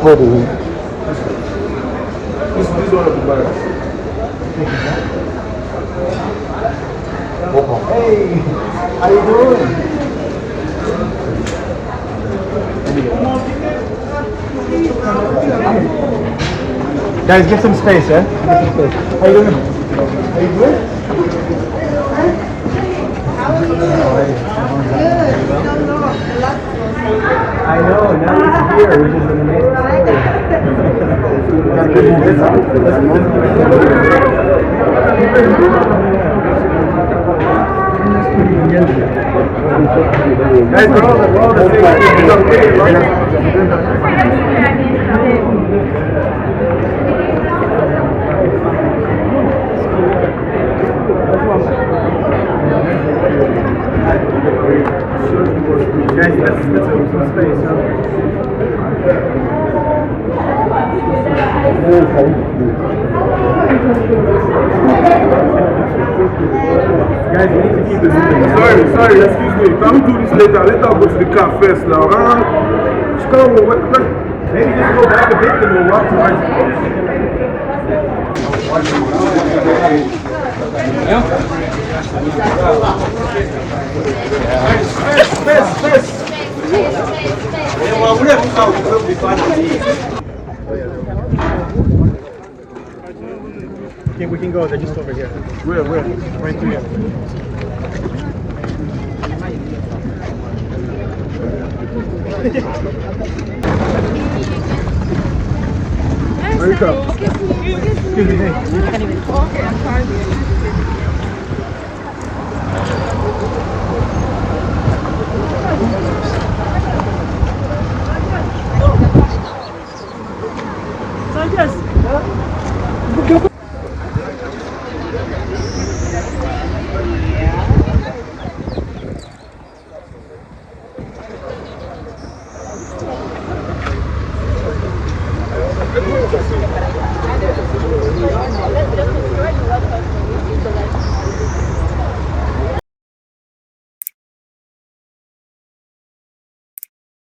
This one of the birds. Hey, how you doing? Guys, get some space, eh? Get some space. How you doing? Are you good? I know, now he's here, which is an amazing Guys, let's open some space, huh? Guys, we need to keep it moving. Sorry, excuse me. Can we do this later? Let us go to the car first now. Just come on, maybe just go back a bit and we'll walk towards the coast. Space. Okay, we can go. They're just over here. Where? Right through here. Where you go? Excuse me. Okay, I'm sorry. So yes.